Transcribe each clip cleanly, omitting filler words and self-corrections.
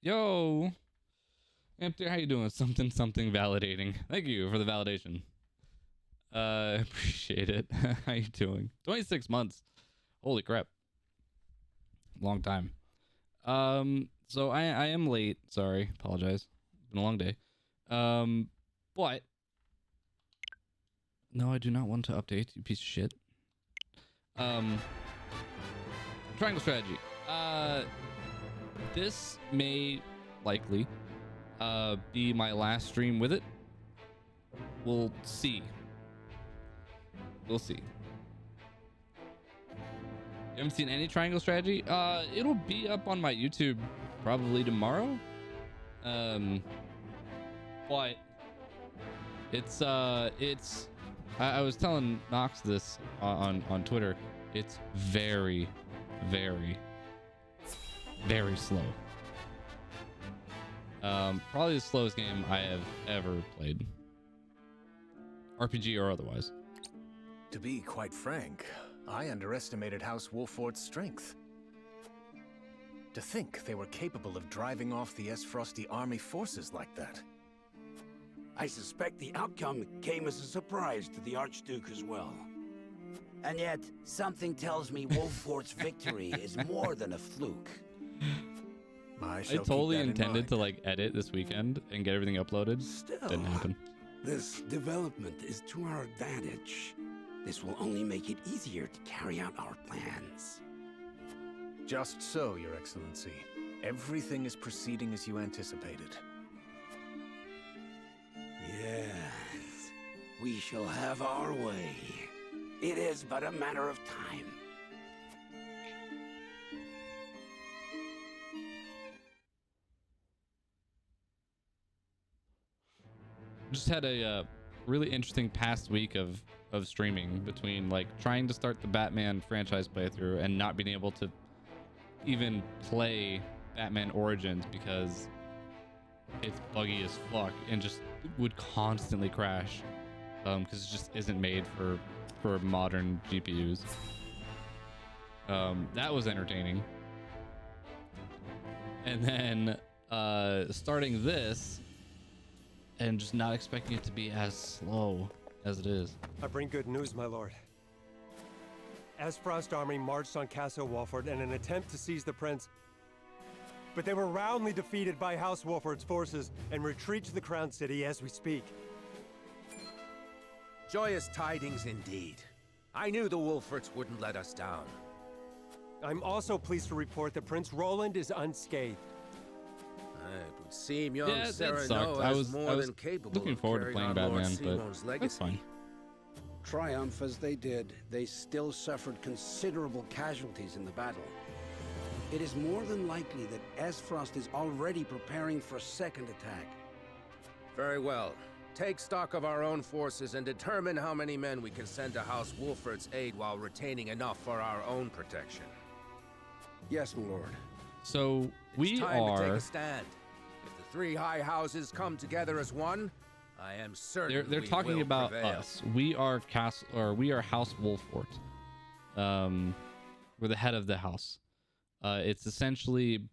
Yo, Empty, how you doing? Something validating. Thank you for the validation. Appreciate it. How you doing? 26 months. Holy crap. Long time. So I am late. Sorry. Apologize. It's been a long day. But no, I do not want to update, you piece of shit. Triangle strategy. This may likely be my last stream with it. We'll see. We'll see. You haven't seen any triangle strategy? It'll be up on my YouTube probably tomorrow. But it's I was telling Nox this on Twitter. It's very, very, very slow. Probably the slowest game I have ever played, RPG or otherwise. To be quite frank, I underestimated House Wolfort's strength. To think they were capable of driving off the Frostie army forces like that. I suspect the outcome came as a surprise to the Archduke as well. And yet, something tells me Wolfort's victory is more than a fluke. I totally intended to like edit this weekend and get everything uploaded. Still, didn't happen. This development is to our advantage. This will only make it easier to carry out our plans. Just so, Your Excellency. Everything is proceeding as you anticipated. Yes, we shall have our way. It is but a matter of time. Just had a really interesting past week of streaming, between like trying to start the Batman franchise playthrough and not being able to even play Batman Origins because it's buggy as fuck and just would constantly crash because it just isn't made for modern GPUs. That was entertaining. And then starting this and just not expecting it to be as slow as it is. I bring good news, my lord. Frost army marched on Castle Wolford in an attempt to seize the prince, but they were roundly defeated by House Wolford's forces and retreat to the Crown City as we speak. Joyous tidings indeed. I knew the Wolfords wouldn't let us down. I'm also pleased to report that Prince Roland is unscathed. It would seem young Yeah, that Cyrano sucked. I was than capable looking of forward to carrying playing on Lord Batman, but Simon's that's legacy. fine. Triumph as they did, they still suffered considerable casualties in the battle. It is more than likely that Esfrost is already preparing for a second attack. Very well. Take stock of our own forces and determine how many men we can send to House Wolford's aid while retaining enough for our own protection. Yes, my lord. So we It's time to are. take a stand. If the three high houses come together as one, I am certain They're we talking will about prevail. us. We are we are House Wolfort. We're the head of the house. It's essentially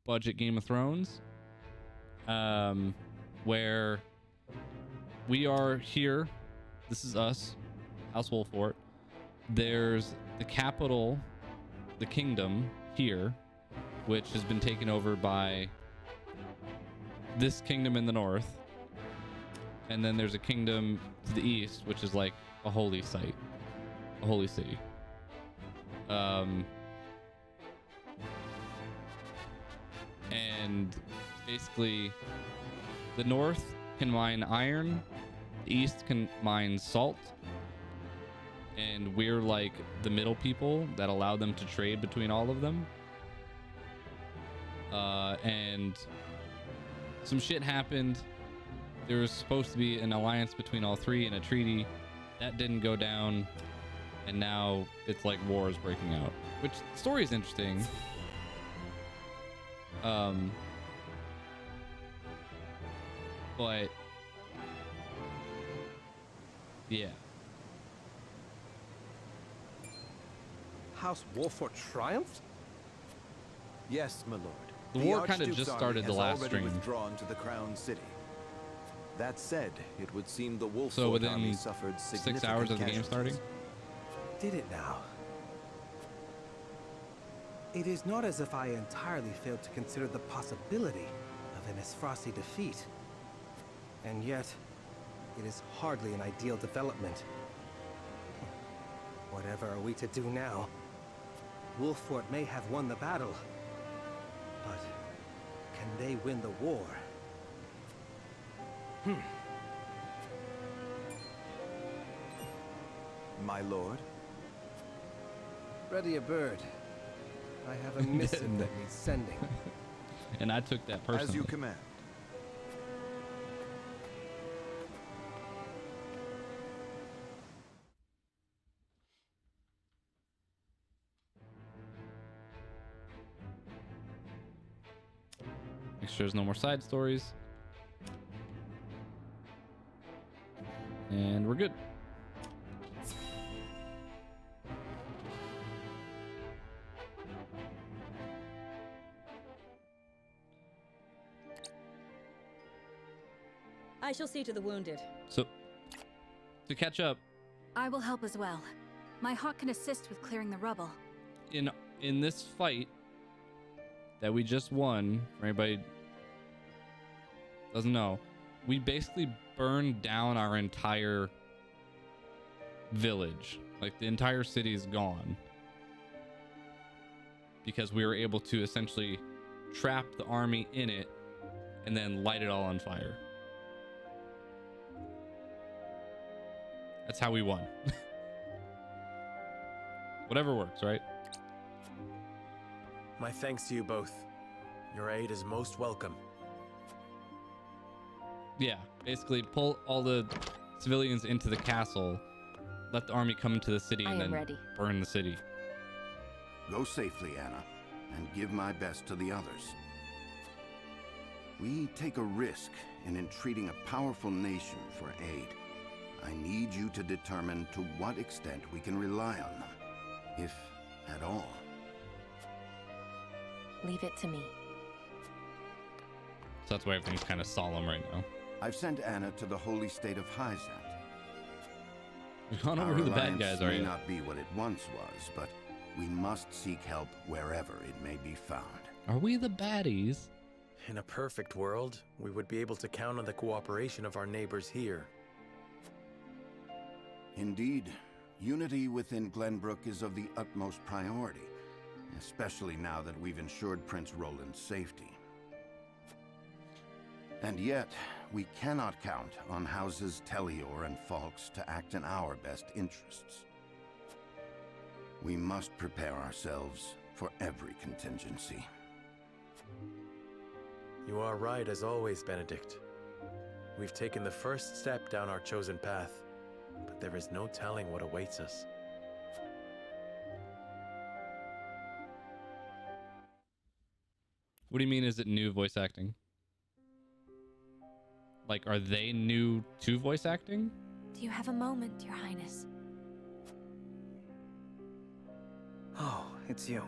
budget Game of Thrones, where we are here. This is us, House Wolfort. There's the capital, the kingdom here, which has been taken over by this kingdom in the north. And then there's a kingdom to the east, which is like a holy site, a holy city. And basically, the north can mine iron, the east can mine salt, and we're like the middle people that allow them to trade between all of them. And some shit happened. There was supposed to be an alliance between all three in a treaty. That didn't go down. And now it's like war is breaking out. Which, the story is interesting. But yeah. House Wolfort triumphed? Yes, my lord. The war kind of just started the last stream. Withdrawn to the Crown City. That said, it would seem the Wolf So Fort army within suffered 6 hours of the game starting? Did it now? It is not as if I entirely failed to consider the possibility of an Frostie defeat. And yet, it is hardly an ideal development. Whatever are we to do now? Wolf Fort may have won the battle, but can they win the war? My lord? Ready a bird. I have a missive that needs sending. And I took that personally. As you command. Make sure there's no more side stories. And we're good. I shall see to the wounded. So, to catch up, I will help as well. My hawk can assist with clearing the rubble. in this fight that we just won, for anybody doesn't know, we basically burned down our entire village. Like, the entire city is gone. Because we were able to essentially trap the army in it and then light it all on fire. That's how we won. Whatever works, right? My thanks to you both. Your aid is most welcome. Yeah, basically pull all the civilians into the castle, let the army come into the city, and then burn the city. Go safely, Anna, and give my best to the others. We take a risk in entreating a powerful nation for aid. I need you to determine to what extent we can rely on them, if at all. Leave it to me. So that's why everything's kind of solemn right now. I've sent Anna to the holy state of Hyzat. We don't know who the bad guys are may yet. Not be what it once was, but we must seek help wherever it may be found. Are we the baddies? In a perfect world, we would be able to count on the cooperation of our neighbors here. Indeed, unity within Glenbrook is of the utmost priority, especially now that we've ensured Prince Roland's safety. And yet, we cannot count on houses Tellior and Falks to act in our best interests. We must prepare ourselves for every contingency. You are right as always, Benedict. We've taken the first step down our chosen path, but there is no telling what awaits us. What do you mean, is it new voice acting? Like, are they new to voice acting? Do you have a moment, Your Highness? Oh, it's you.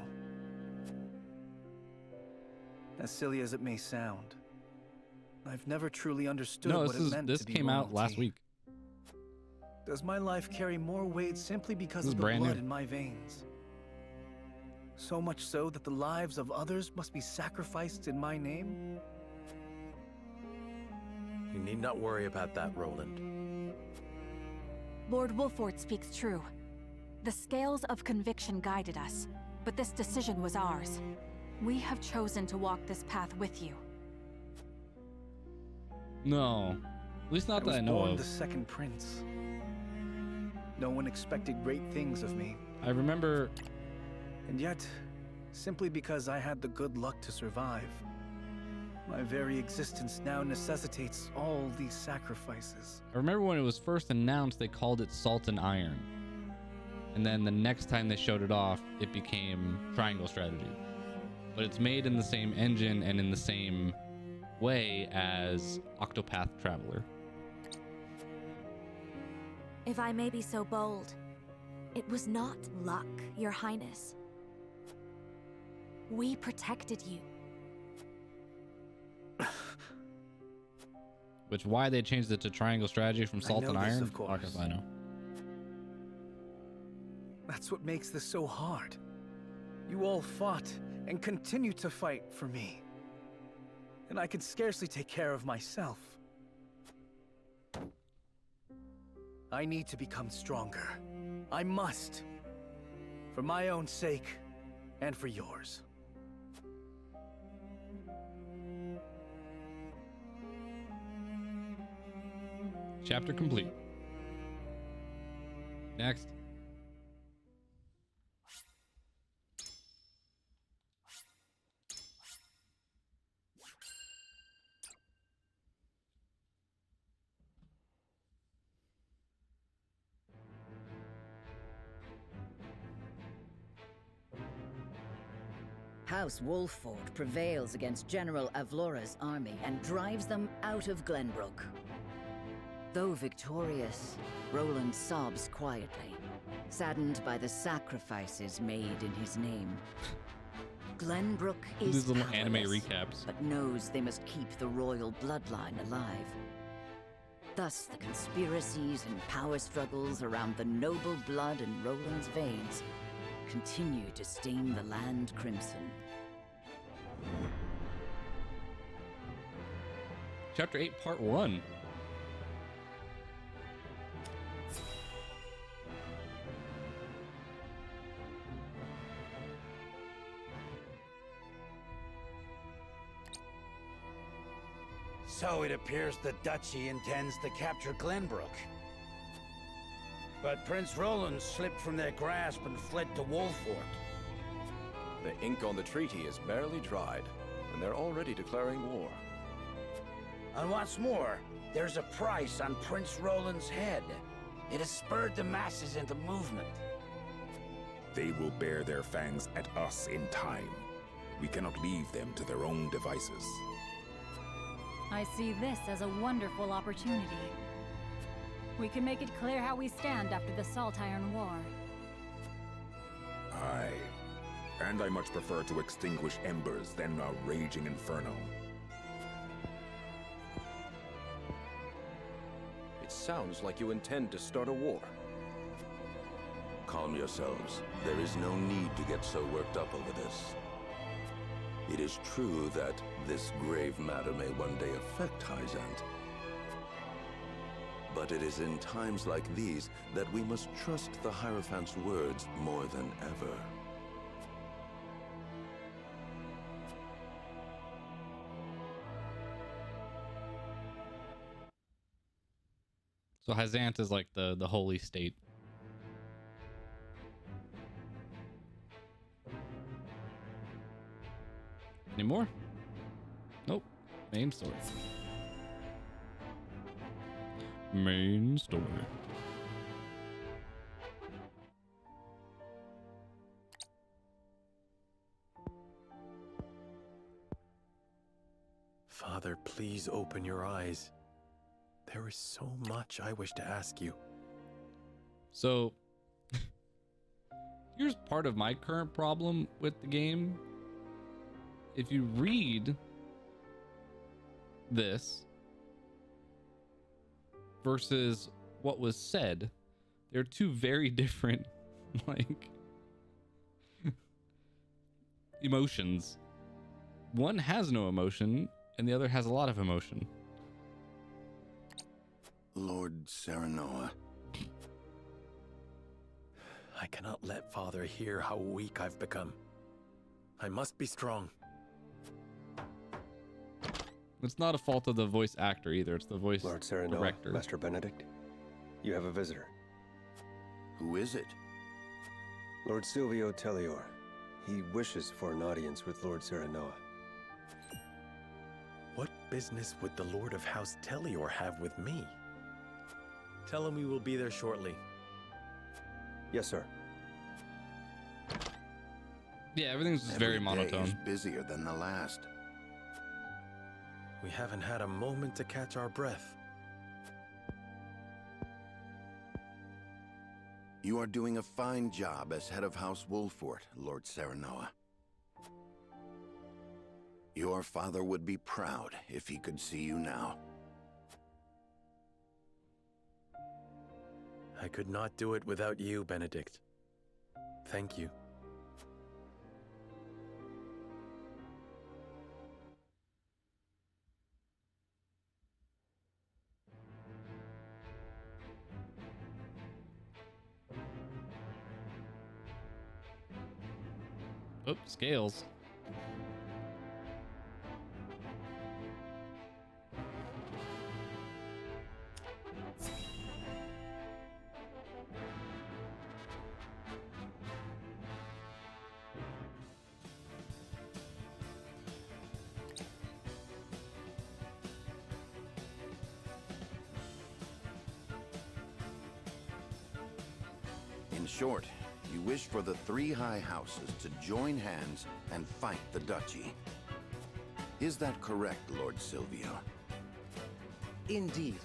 As silly as it may sound, I've never truly understood what it meant to be came out last week. Does my life carry more weight simply because of the blood in my veins? So much so that the lives of others must be sacrificed in my name? You need not worry about that, Roland. Lord Wolford speaks true. The scales of conviction guided us, but this decision was ours. We have chosen to walk this path with you. No, at least not that I know of. I was born of. the second prince. No one expected great things of me. I remember... And yet, simply because I had the good luck to survive, my very existence now necessitates all these sacrifices. I remember when it was first announced, they called it Salt and Iron. And then the next time they showed it off, it became Triangle Strategy. But it's made in the same engine and in the same way as Octopath Traveler. If I may be so bold, it was not luck, Your Highness. We protected you. Which why they changed it to triangle strategy from salt and iron? Of course. Okay, I know. That's what makes this so hard. You all fought and continue to fight for me. And I could scarcely take care of myself. I need to become stronger. I must. For my own sake, and for yours. Chapter complete. Next. House Wolffort prevails against General Avlora's army and drives them out of Glenbrook. Though victorious, Roland sobs quietly, saddened by the sacrifices made in his name. Glenbrook is These little anime powerless, recaps. but knows they must keep the royal bloodline alive. Thus, the conspiracies and power struggles around the noble blood in Roland's veins continue to stain the land crimson. Chapter 8, Part 1. So it appears the Duchy intends to capture Glenbrook. But Prince Roland slipped from their grasp and fled to Wolffort. The ink on the treaty is barely dried, and they're already declaring war. And what's more, there's a price on Prince Roland's head. It has spurred the masses into movement. They will bear their fangs at us in time. We cannot leave them to their own devices. I see this as a wonderful opportunity. We can make it clear how we stand after the Salt Iron War. Aye. And I much prefer to extinguish embers than a raging inferno. It sounds like you intend to start a war. Calm yourselves. There is no need to get so worked up over this. It is true that this grave matter may one day affect Hyzant. But it is in times like these that we must trust the Hierophant's words more than ever. So Hyzant is like the holy state. Any more? Nope. Main story. Main story. Father, please open your eyes. There is so much I wish to ask you. So, here's part of my current problem with the game. If you read this versus what was said, they're two very different, like, emotions. One has no emotion, and the other has a lot of emotion. Lord Serenoa. I cannot let Father hear how weak I've become. I must be strong. It's not a fault of the voice actor either. It's the voice Lord Serenoa, director. Master Benedict, you have a visitor. Who is it? Lord Silvio Tellior. He wishes for an audience with Lord Serenoa. What business would the Lord of House Tellior have with me? Tell him we will be there shortly. Yes, sir. Yeah, everything's just very monotone. Every day is busier than the last. We haven't had a moment to catch our breath. You are doing a fine job as head of House Wolffort, Lord Serenoa. Your father would be proud if he could see you now. I could not do it without you, Benedict. Thank you. Oh, scales. In short, you wish for the three high houses to join hands and fight the duchy. Is that correct, Lord Silvio? Indeed.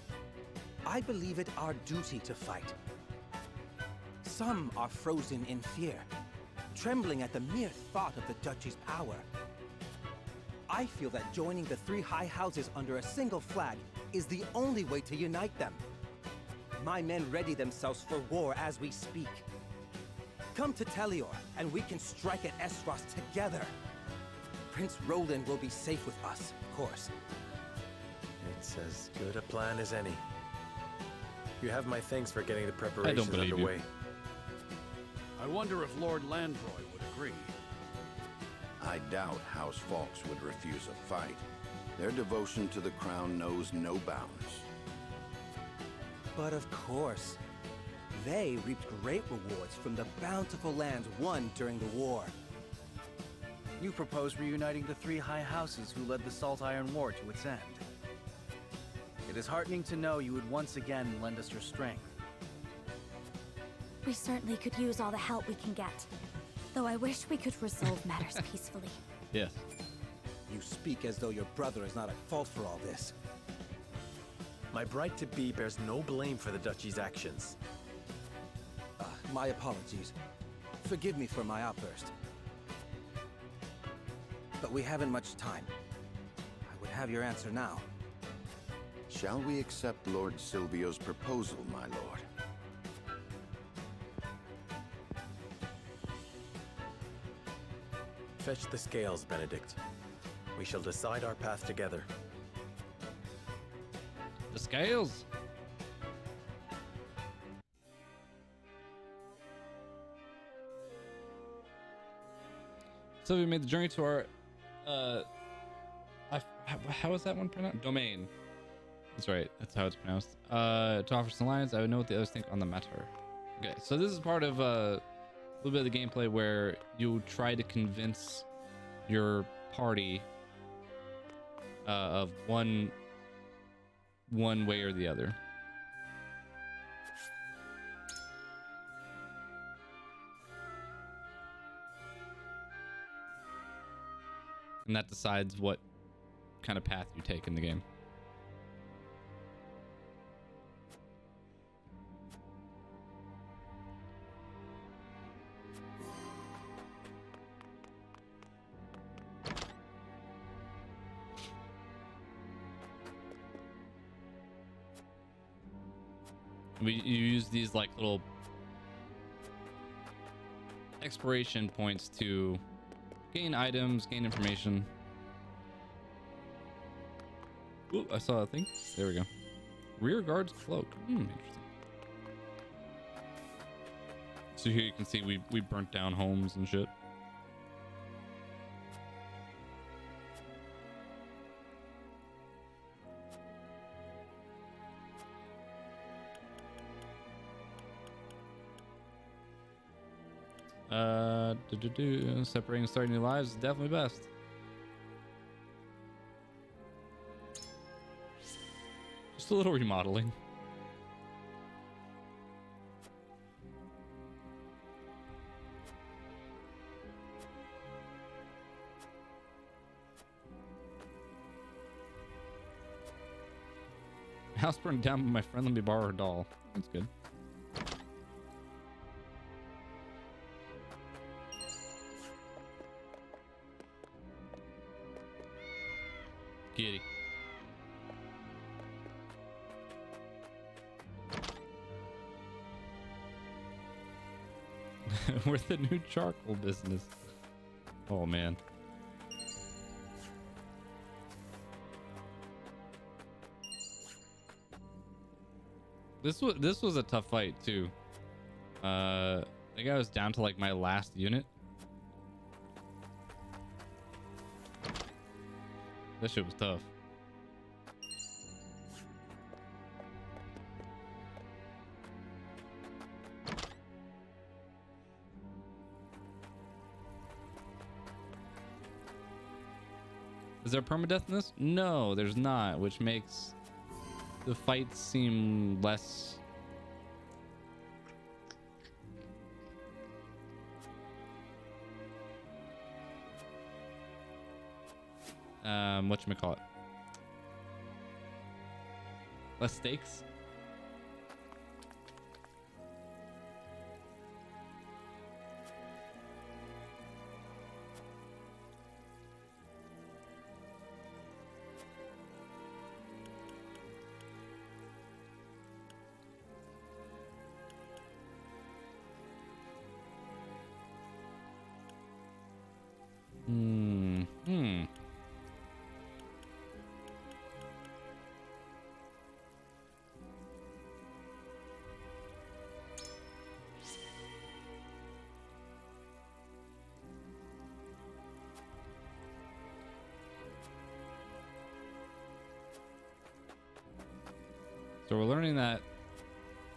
I believe it our duty to fight. Some are frozen in fear, trembling at the mere thought of the duchy's power. I feel that joining the three high houses under a single flag is the only way to unite them. My men ready themselves for war as we speak. Come to Telior, and we can strike at Esros together. Prince Roland will be safe with us, of course. It's as good a plan as any. You have my thanks for getting the preparations underway. I wonder if Lord Landroy would agree. I doubt House Falks would refuse a fight. Their devotion to the crown knows no bounds. But of course, they reaped great rewards from the bountiful lands won during the war. You propose reuniting the three high houses who led the Salt Iron War to its end. It is heartening to know you would once again lend us your strength. We certainly could use all the help we can get. Though I wish we could resolve matters peacefully. Yes. You speak as though your brother is not at fault for all this. My bride-to-be bears no blame for the duchy's actions. My apologies. Forgive me for my outburst. But we haven't much time. I would have your answer now. Shall we accept Lord Silvio's proposal, my lord? Fetch the scales, Benedict. We shall decide our path together. The scales. So we made the journey to our how is that one pronounced? Domain. That's right. That's how it's pronounced. To offer some lines, I would know what the others think on the matter. Okay, so this is part of a little bit of the gameplay where you try to convince your party of one way or the other. And that decides what kind of path you take in the game. You use these like little exploration points to gain items, gain information. Ooh, I saw a thing. There we go. Rear guard's cloak. Interesting. So here you can see we burnt down homes and shit. Separating and starting new lives is definitely best. Just a little remodeling. House burned down, but my friend let me borrow her doll. That's good. Kitty. We're the new charcoal business. Oh man. This was a tough fight too. I think I was down to like my last unit. That shit was tough. Is there permadeath in this? No, there's not, which makes the fights seem less whatchamacallit, less stakes. So we're learning that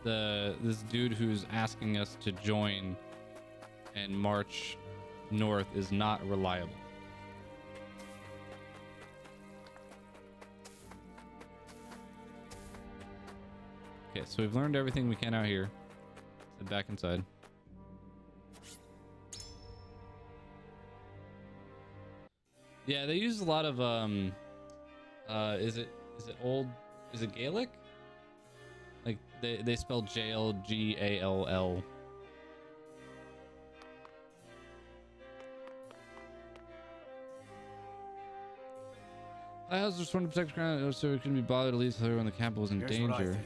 this dude who's asking us to join and march north is not reliable. Okay, so we've learned everything we can out here. Let's head back inside. Yeah, they use a lot of is it Gaelic? Like they spell jail Gall. I was just trying to protect the ground so we couldn't be bothered to leave her when the capital was in danger.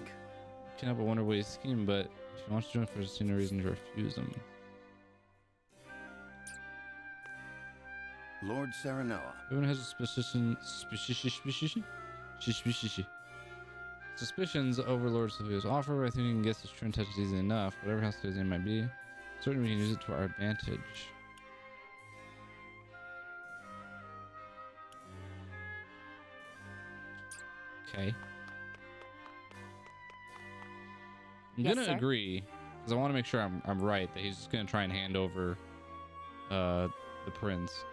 Can't help but wonder what his scheme, but if he wants to join for just no reason to refuse him. Lord Serenoa. Everyone has a suspicions over Lord Silvio's offer. I think we can guess his true intentions easily enough. Whatever house his name might be, certainly we can use it to our advantage. Okay. I'm gonna agree because I want to make sure I'm right that he's just gonna try and hand over the prince.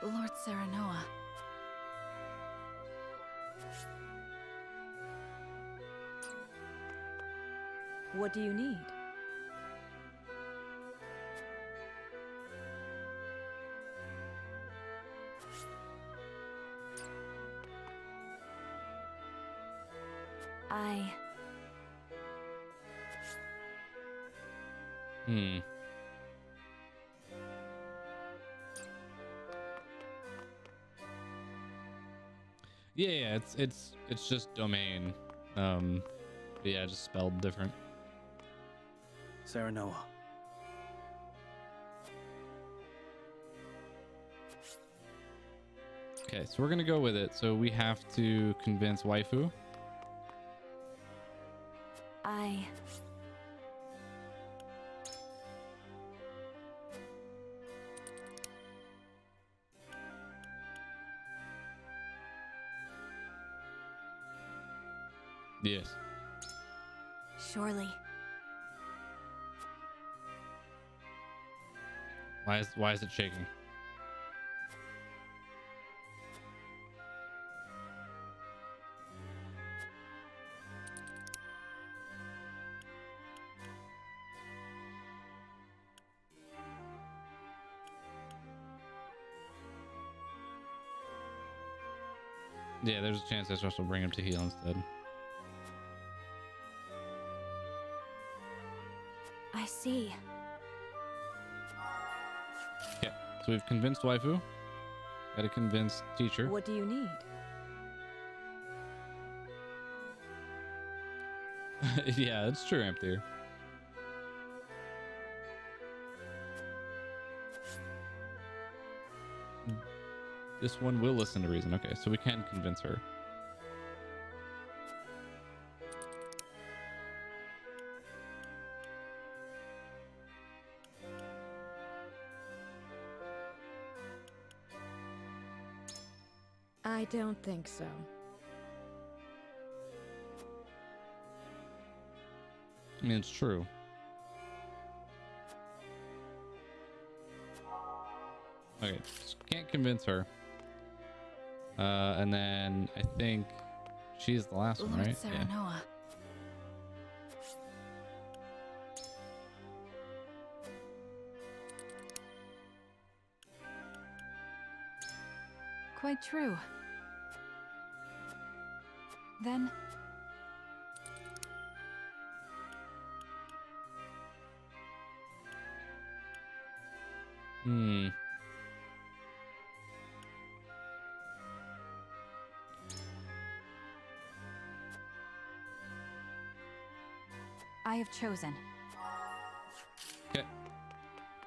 Lord Serenoa. What do you need? Yeah, it's just domain. But yeah, just spelled different. Serenoa. Okay, so we're gonna go with it. So we have to convince waifu. Yes. Surely. Why is it shaking? Yeah, there's a chance I should also bring him to heal instead. I see. Okay, so we've convinced waifu. Gotta convince teacher. What do you need? Yeah, it's true, Ampere. This one will listen to reason. Okay, so we can convince her. I don't think so. I mean, it's true. Okay, just can't convince her. And then I think she's the last one, Lord right? Serenoa. Quite true. Then... I have chosen. Okay.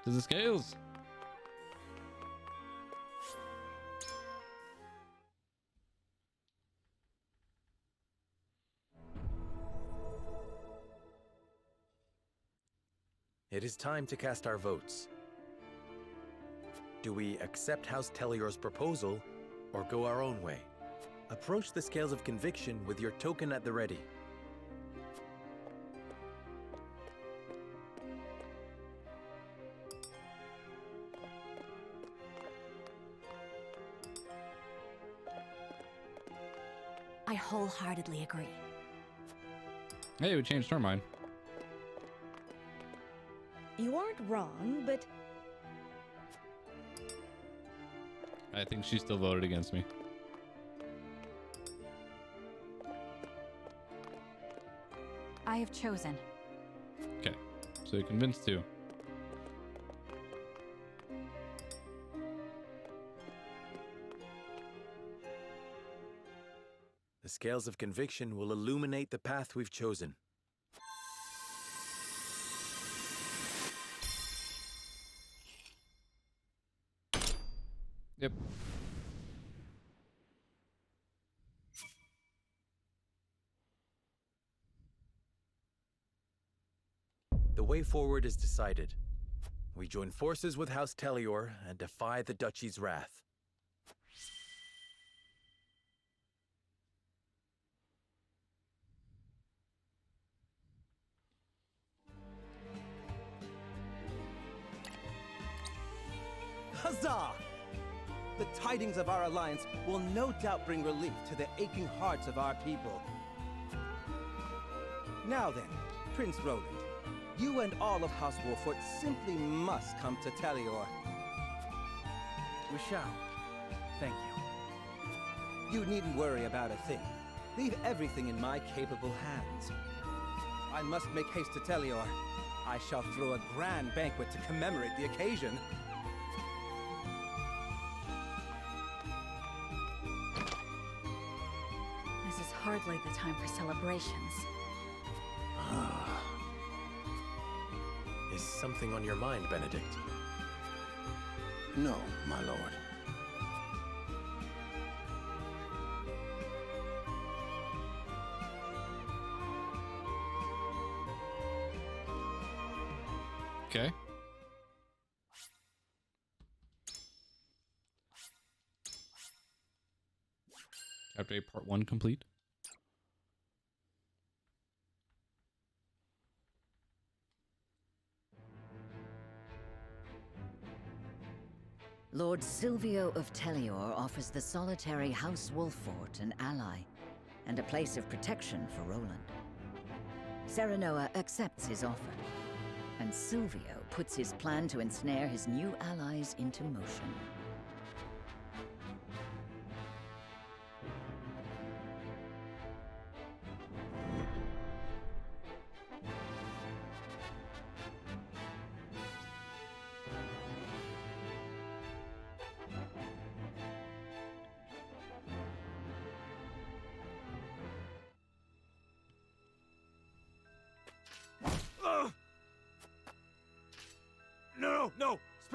To the scales. It is time to cast our votes. Do we accept House Telior's proposal or go our own way? Approach the scales of conviction with your token at the ready. I wholeheartedly agree. Hey, we changed our mind. You aren't wrong, but I think she still voted against me. I have chosen. Okay, so you convinced too. The scales of conviction will illuminate the path we've chosen. Yep. The way forward is decided. We join forces with House Telior and defy the Duchy's wrath. Huzzah! The tidings of our alliance will no doubt bring relief to the aching hearts of our people. Now then, Prince Roland, you and all of House Wolfort simply must come to Telior. We shall. Thank you. You needn't worry about a thing. Leave everything in my capable hands. I must make haste to Telior. I shall throw a grand banquet to commemorate the occasion. This is hardly the time for celebrations. Is something on your mind, Benedict? No, my lord. Okay. Chapter 8, Part 1 complete. Lord Silvio of Telior offers the solitary House Wolfort an ally, and a place of protection for Roland. Serenoa accepts his offer, and Silvio puts his plan to ensnare his new allies into motion.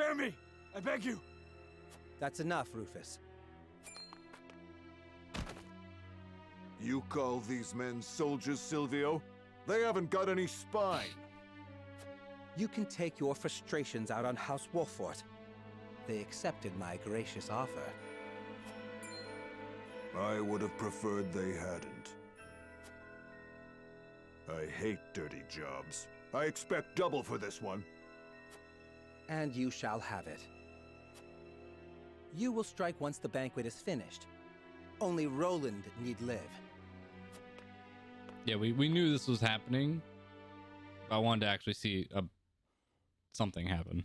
Spare me! I beg you! That's enough, Rufus. You call these men soldiers, Silvio? They haven't got any spine. You can take your frustrations out on House Wolfort. They accepted my gracious offer. I would have preferred they hadn't. I hate dirty jobs. I expect double for this one. And you shall have it. You will strike once the banquet is finished. Only Roland need live. Yeah, we knew this was happening. I wanted to actually see something happen.